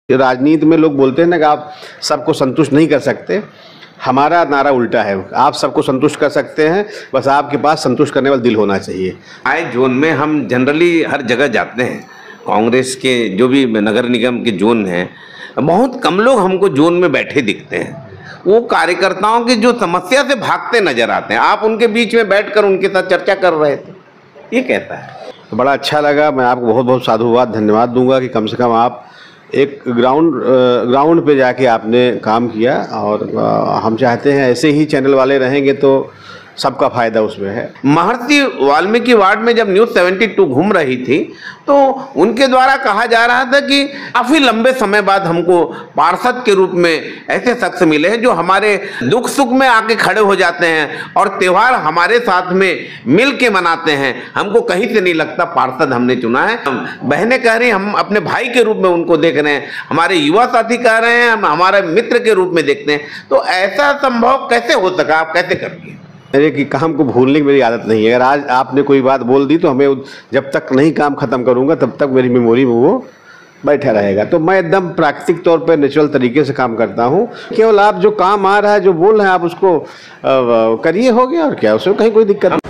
राजनीति में लोग बोलते हैं ना कि आप सबको संतुष्ट नहीं कर सकते। हमारा नारा उल्टा है, आप सबको संतुष्ट कर सकते हैं, बस आपके पास संतुष्ट करने वाला दिल होना चाहिए। आए जोन में हम जनरली हर जगह जाते हैं, कांग्रेस के जो भी नगर निगम के जोन हैं, बहुत कम लोग हमको जोन में बैठे दिखते हैं। वो कार्यकर्ताओं की जो समस्या से भागते नजर आते हैं। आप उनके बीच में बैठकर उनके साथ चर्चा कर रहे थे, ये कहता है। तो बड़ा अच्छा लगा। मैं आपको बहुत बहुत साधुवाद धन्यवाद दूंगा कि कम से कम आप एक ग्राउंड पे जाके आपने काम किया, और हम चाहते हैं ऐसे ही चैनल वाले रहेंगे तो सबका फायदा उसमें है। महर्षि वाल्मीकि वार्ड में जब न्यूज़ 72 घूम रही थी तो उनके द्वारा कहा जा रहा था कि काफ़ी लंबे समय बाद हमको पार्षद के रूप में ऐसे शख्स मिले हैं जो हमारे दुख सुख में आके खड़े हो जाते हैं और त्यौहार हमारे साथ में मिल के मनाते हैं। हमको कहीं से नहीं लगता पार्षद हमने चुना है। बहनें कह रही हम अपने भाई के रूप में उनको देख रहे हैं, हमारे युवा साथी कह रहे हैं हम हमारे मित्र के रूप में देखते हैं। तो ऐसा संभव कैसे हो सका, आप कैसे कर दिए? मेरे कि काम को भूलने की मेरी आदत नहीं है। अगर आज आपने कोई बात बोल दी तो हमें जब तक नहीं काम ख़त्म करूँगा तब तक मेरी मेमोरी में वो बैठा रहेगा। तो मैं एकदम प्राकृतिक तौर पर नेचुरल तरीके से काम करता हूँ। केवल आप जो काम आ रहा है, जो बोल रहे हैं, आप उसको करिए, हो गया, और क्या, उसमें कहीं कोई दिक्कत नहीं।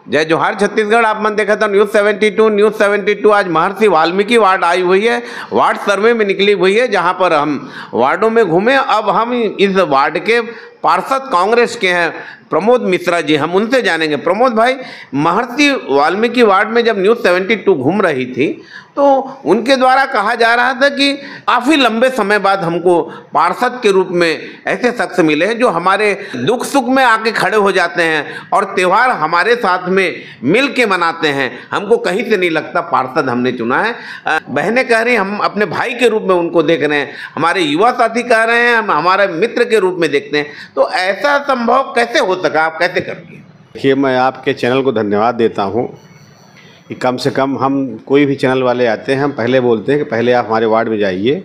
जय जोहार छत्तीसगढ़। आप मन देखा था न्यूज़ 72 आज महर्षि वाल्मीकि वार्ड आई हुई है। वार्ड सर्वे में निकली हुई है, जहां पर हम वार्डों में घूमे। अब हम इस वार्ड के पार्षद कांग्रेस के हैं प्रमोद मिश्रा जी, हम उनसे जानेंगे। प्रमोद भाई, महर्षि वाल्मीकि वार्ड में जब न्यूज़ 72 घूम रही थी तो उनके द्वारा कहा जा रहा था कि काफ़ी लंबे समय बाद हमको पार्षद के रूप में ऐसे शख्स मिले हैं जो हमारे दुख सुख में आके खड़े हो जाते हैं और त्यौहार हमारे साथ में मिल के मनाते हैं। हमको कहीं से नहीं लगता पार्षद हमने चुना है। बहनें कह रही हम अपने भाई के रूप में उनको देख रहे हैं, हमारे युवा साथी कह रहे हैं हम हमारे मित्र के रूप में देखते हैं। तो ऐसा संभव कैसे हो सका, आप कैसे कर दिए? देखिए, मैं आपके चैनल को धन्यवाद देता हूँ कि कम से कम हम कोई भी चैनल वाले आते हैं, हम पहले बोलते हैं कि पहले आप हमारे वार्ड में जाइए।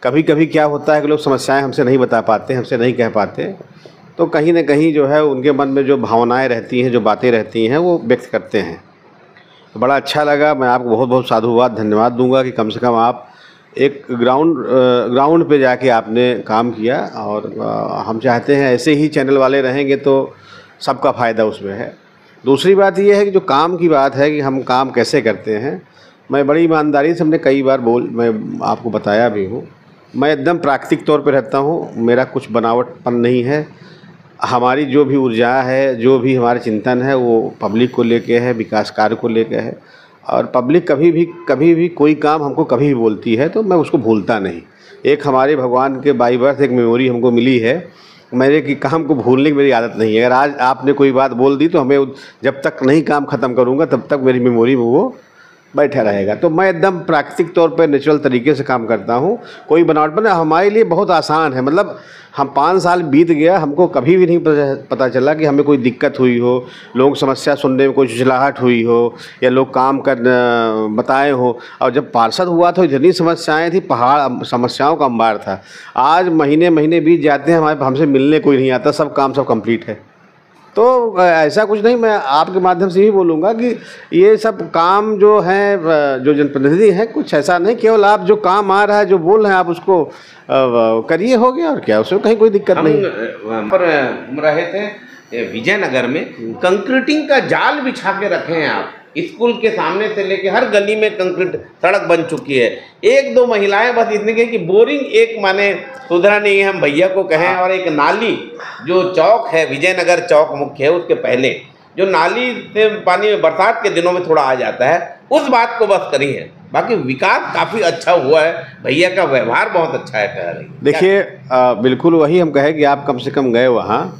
कभी कभी क्या होता है कि लोग समस्याएं हमसे नहीं बता पाते, हमसे नहीं कह पाते, तो कहीं ना कहीं जो है उनके मन में जो भावनाएं रहती हैं, जो बातें रहती हैं, वो व्यक्त करते हैं। तो बड़ा अच्छा लगा। मैं आपको बहुत बहुत साधुवाद धन्यवाद दूंगा कि कम से कम आप एक ग्राउंड पे जाके आपने काम किया, और हम चाहते हैं ऐसे ही चैनल वाले रहेंगे तो सबका फ़ायदा उसमें है। दूसरी बात यह है कि जो काम की बात है कि हम काम कैसे करते हैं, मैं बड़ी ईमानदारी से हमने कई बार मैं आपको बताया भी हूँ, मैं एकदम प्राकृतिक तौर पे रहता हूँ। मेरा कुछ बनावटपन नहीं है। हमारी जो भी ऊर्जा है, जो भी हमारे चिंतन है, वो पब्लिक को लेके है, विकास कार्य को लेके है। और पब्लिक कभी भी कोई काम हमको कभी भी बोलती है तो मैं उसको भूलता नहीं। एक हमारे भगवान के बाई बर्थ एक मेमोरी हमको मिली है। मेरे कि काम को भूलने की मेरी आदत नहीं है। अगर आज आपने कोई बात बोल दी तो हमें जब तक नहीं काम ख़त्म करूँगा तब तक मेरी मेमोरी में वो बैठा रहेगा। तो मैं एकदम प्राकृतिक तौर पर नेचुरल तरीके से काम करता हूँ। कोई बनावटपन हमारे लिए बहुत आसान है। मतलब हम 5 साल बीत गया, हमको कभी भी नहीं पता चला कि हमें कोई दिक्कत हुई हो, लोग समस्या सुनने में कोई झुझलाहट हुई हो, या लोग काम कर बताए हो। और जब पार्षद हुआ तो इतनी समस्याएं थी, पहाड़ समस्याओं का अंबार था। आज महीने महीने बीत जाते हैं, हमसे मिलने कोई नहीं आता, सब काम सब कंप्लीट है। तो ऐसा कुछ नहीं। मैं आपके माध्यम से ही बोलूँगा कि ये सब काम जो है, जो जनप्रतिनिधि हैं, कुछ ऐसा नहीं। केवल आप जो काम आ रहा है, जो बोल रहे हैं, आप उसको करिए, हो गया, और क्या, उसमें कहीं कोई दिक्कत नहीं। हम पर घूम रहे थे विजयनगर में, कंक्रीटिंग का जाल बिछा के रखे हैं आप। स्कूल के सामने से लेके हर गली में कंक्रीट सड़क बन चुकी है। 1-2 महिलाएं बस इतने कही कि बोरिंग एक माने सुधरा नहीं है, हम भैया को कहें। और एक नाली जो चौक है, विजयनगर चौक मुख्य है, उसके पहले जो नाली से पानी बरसात के दिनों में थोड़ा आ जाता है, उस बात को बस करी है। बाकी विकास काफ़ी अच्छा हुआ है, भैया का व्यवहार बहुत अच्छा है, कह रही। देखिए, बिल्कुल वही हम कहें कि आप कम से कम गए वहाँ,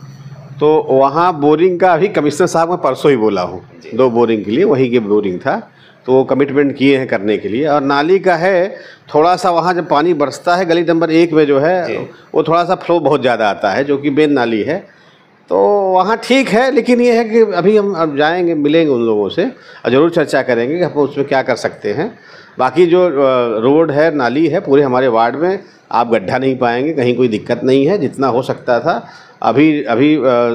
तो वहाँ बोरिंग का अभी कमिश्नर साहब मैं परसों ही बोला हूँ, 2 बोरिंग के लिए, वही के बोरिंग था, तो वो कमिटमेंट किए हैं करने के लिए। और नाली का है थोड़ा सा, वहाँ जब पानी बरसता है गली नंबर 1 में जो है, वो थोड़ा सा फ्लो बहुत ज़्यादा आता है, जो कि मेन नाली है, तो वहाँ ठीक है। लेकिन ये है कि अभी हम अब जाएंगे, मिलेंगे उन लोगों से और ज़रूर चर्चा करेंगे कि हम उसमें क्या कर सकते हैं। बाकी जो रोड है, नाली है, पूरे हमारे वार्ड में आप गड्ढा नहीं पाएंगे, कहीं कोई दिक्कत नहीं है। जितना हो सकता था अभी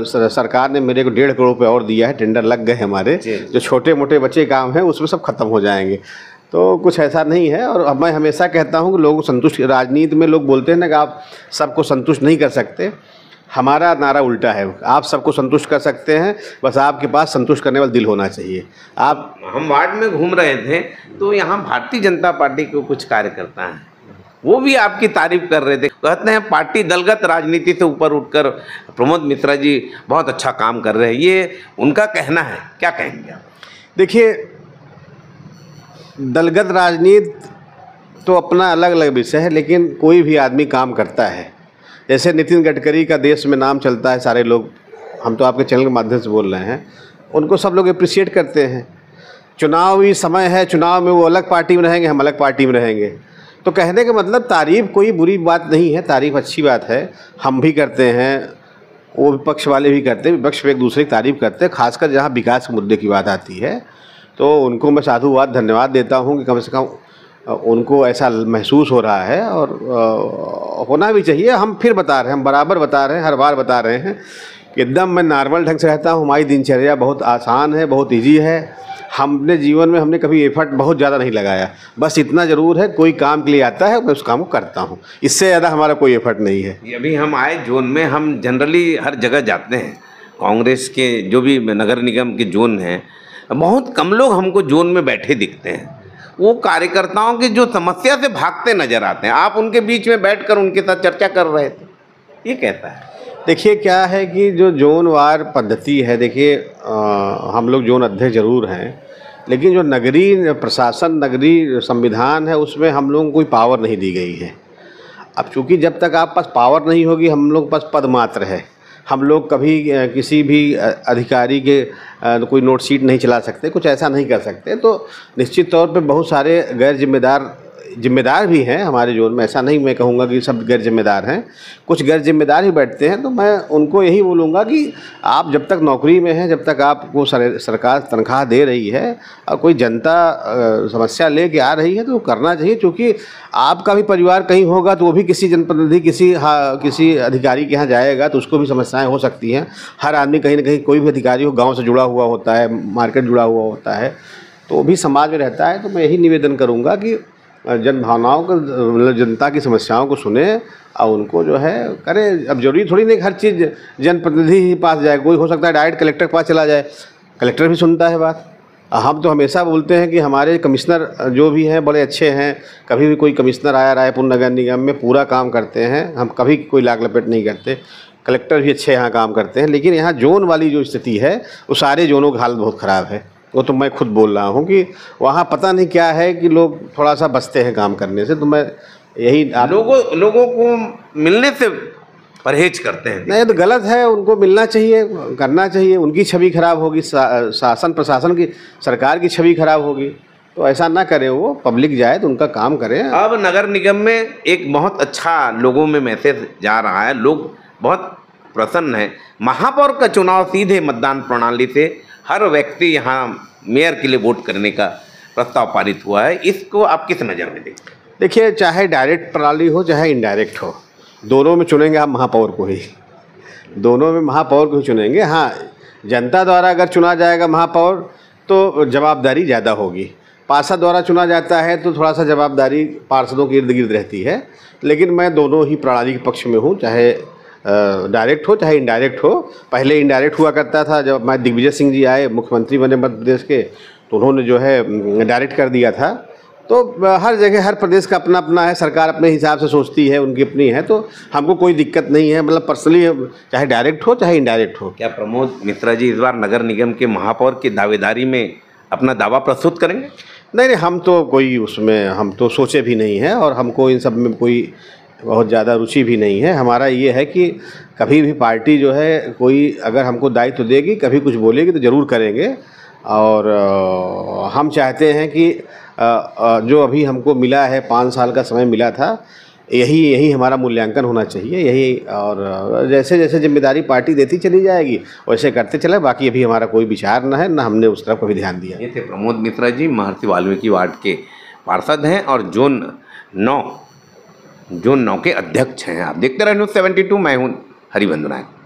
सरकार ने मेरे को 1.5 करोड़ रुपये और दिया है, टेंडर लग गए हमारे। जो छोटे मोटे बच्चे काम हैं उसमें सब खत्म हो जाएंगे, तो कुछ ऐसा नहीं है। और मैं हमेशा कहता हूँ कि लोगों को संतुष्ट, राजनीति में लोग बोलते हैं ना कि आप सबको संतुष्ट नहीं कर सकते, हमारा नारा उल्टा है, आप सबको संतुष्ट कर सकते हैं, बस आपके पास संतुष्ट करने वाला दिल होना चाहिए। आप हम वार्ड में घूम रहे थे तो यहाँ भारतीय जनता पार्टी के कुछ कार्यकर्ता हैं, वो भी आपकी तारीफ कर रहे थे, कहते हैं पार्टी दलगत राजनीति से ऊपर उठकर प्रमोद मिश्रा जी बहुत अच्छा काम कर रहे हैं, ये उनका कहना है, क्या कहेंगे आप? देखिए, दलगत राजनीति तो अपना अलग अलग विषय है, लेकिन कोई भी आदमी काम करता है। जैसे नितिन गडकरी का देश में नाम चलता है, सारे लोग, हम तो आपके चैनल के माध्यम से बोल रहे हैं, उनको सब लोग अप्रिशिएट करते हैं। चुनावी समय है, चुनाव में वो अलग पार्टी में रहेंगे, हम अलग पार्टी में रहेंगे, तो कहने का मतलब तारीफ़ कोई बुरी बात नहीं है, तारीफ़ अच्छी बात है। हम भी करते हैं, वो विपक्ष वाले भी करते हैं, विपक्ष एक दूसरे की तारीफ़ करते हैं, खासकर जहाँ विकास के मुद्दे की बात आती है, तो उनको मैं साधुवाद धन्यवाद देता हूँ कि कम से कम उनको ऐसा महसूस हो रहा है, और होना भी चाहिए। हम फिर बता रहे हैं, हम बराबर बता रहे हैं, हर बार बता रहे हैं कि एकदम मैं नॉर्मल ढंग से रहता हूँ, हमारी दिनचर्या बहुत आसान है, बहुत ईजी है। हमने जीवन में हमने कभी एफर्ट बहुत ज़्यादा नहीं लगाया, बस इतना ज़रूर है कोई काम के लिए आता है मैं उस काम को करता हूँ, इससे ज़्यादा हमारा कोई एफर्ट नहीं है। अभी हम आए जोन में, हम जनरली हर जगह जाते हैं, कांग्रेस के जो भी नगर निगम के जोन हैं, बहुत कम लोग हमको जोन में बैठे दिखते हैं। वो कार्यकर्ताओं की जो समस्या से भागते नजर आते हैं, आप उनके बीच में बैठकर उनके साथ चर्चा कर रहे थे, ये कहता है। देखिए क्या है कि जो जोन वार पद्धति है, देखिए हम लोग जोन अध्यक्ष जरूर हैं, लेकिन जो नगरीय प्रशासन, नगरीय संविधान है, उसमें हम लोगों को कोई पावर नहीं दी गई है। अब चूँकि जब तक आप पास पावर नहीं होगी, हम लोग पास पद मात्र है, हम लोग कभी किसी भी अधिकारी के कोई नोट शीट नहीं चला सकते, कुछ ऐसा नहीं कर सकते। तो निश्चित तौर पे बहुत सारे गैर जिम्मेदार भी हैं हमारे जोन में, ऐसा नहीं मैं कहूँगा कि सब गैर जिम्मेदार हैं, कुछ गैर जिम्मेदार ही बैठते हैं। तो मैं उनको यही बोलूँगा कि आप जब तक नौकरी में हैं, जब तक आपको सरकार तनख्वाह दे रही है और कोई जनता समस्या लेके आ रही है, तो करना चाहिए। क्योंकि आपका भी परिवार कहीं होगा तो वो भी किसी जनप्रतिनिधि, किसी अधिकारी के यहाँ जाएगा तो उसको भी समस्याएँ हो सकती हैं। हर आदमी कहीं ना कहीं, कोई भी अधिकारी हो गाँव से जुड़ा हुआ होता है, मार्केट जुड़ा हुआ होता है, तो वो भी समाज में रहता है। तो मैं यही निवेदन करूँगा कि जन भावनाओं को, मतलब जनता की समस्याओं को सुने और उनको जो है करें। अब जरूरी थोड़ी नहीं कि हर चीज़ जनप्रतिनिधि ही पास जाए, कोई हो सकता है डायरेक्ट कलेक्टर के पास चला जाए, कलेक्टर भी सुनता है बात। हम तो हमेशा बोलते हैं कि हमारे कमिश्नर जो भी हैं बड़े अच्छे हैं, कभी भी कोई कमिश्नर आया रायपुर नगर निगम में पूरा काम करते हैं, हम कभी कोई लाग लपेट नहीं करते। कलेक्टर भी अच्छे यहाँ काम करते हैं, लेकिन यहाँ जोन वाली जो स्थिति है, वो सारे जोनों की हालत बहुत ख़राब है। वो तो मैं खुद बोल रहा हूँ कि वहाँ पता नहीं क्या है कि लोग थोड़ा सा बचते हैं काम करने से। तो मैं यही लोगों को मिलने से परहेज करते हैं। नहीं, तो गलत है, उनको मिलना चाहिए, करना चाहिए। उनकी छवि खराब होगी, शासन प्रशासन की, सरकार की छवि खराब होगी, तो ऐसा ना करें। वो पब्लिक जाए तो उनका काम करें। अब नगर निगम में एक बहुत अच्छा लोगों में मैसेज जा रहा है, लोग बहुत प्रसन्न हैं। महापौर का चुनाव सीधे मतदान प्रणाली से हर व्यक्ति यहाँ मेयर के लिए वोट करने का प्रस्ताव पारित हुआ है, इसको आप किस नज़र में देखते हैं? देखिए, चाहे डायरेक्ट प्रणाली हो चाहे इनडायरेक्ट हो, दोनों में चुनेंगे आप महापौर को ही, दोनों में महापौर को ही चुनेंगे। हाँ, जनता द्वारा अगर चुना जाएगा महापौर तो जवाबदारी ज़्यादा होगी, पार्षद द्वारा चुना जाता है तो थोड़ा सा जवाबदारी पार्षदों के इर्द गिर्द रहती है। लेकिन मैं दोनों ही प्रणाली के पक्ष में हूँ, चाहे डायरेक्ट हो चाहे इनडायरेक्ट हो। पहले इनडायरेक्ट हुआ करता था, जब मैं दिग्विजय सिंह जी आए मुख्यमंत्री बने मध्य प्रदेश के, तो उन्होंने जो है डायरेक्ट कर दिया था। तो हर जगह हर प्रदेश का अपना अपना है, सरकार अपने हिसाब से सोचती है, उनकी अपनी है, तो हमको कोई दिक्कत नहीं है। मतलब पर्सनली चाहे डायरेक्ट हो चाहे इनडायरेक्ट हो। क्या प्रमोद मिश्रा जी इस बार नगर निगम के महापौर की दावेदारी में अपना दावा प्रस्तुत करेंगे? नहीं, हम तो कोई उसमें, हम तो सोचे भी नहीं है, और हमको इन सब में कोई बहुत ज़्यादा रुचि भी नहीं है। हमारा ये है कि कभी भी पार्टी जो है कोई अगर हमको दायित्व देगी, कभी कुछ बोलेगी तो ज़रूर करेंगे। और हम चाहते हैं कि जो अभी हमको मिला है, 5 साल का समय मिला था, यही हमारा मूल्यांकन होना चाहिए, यही। और जैसे जैसे जिम्मेदारी पार्टी देती चली जाएगी वैसे करते चले। बाकी अभी हमारा कोई विचार ना है, ना हमने उस तरफ कभी ध्यान दिया। ये थे प्रमोद मिश्रा जी, महर्षि वाल्मीकि वार्ड के पार्षद हैं और जोन 9 जोन 9 के अध्यक्ष हैं। आप देखते रहे न्यूज़ 72, मैं हूं हरिबंधु नायक।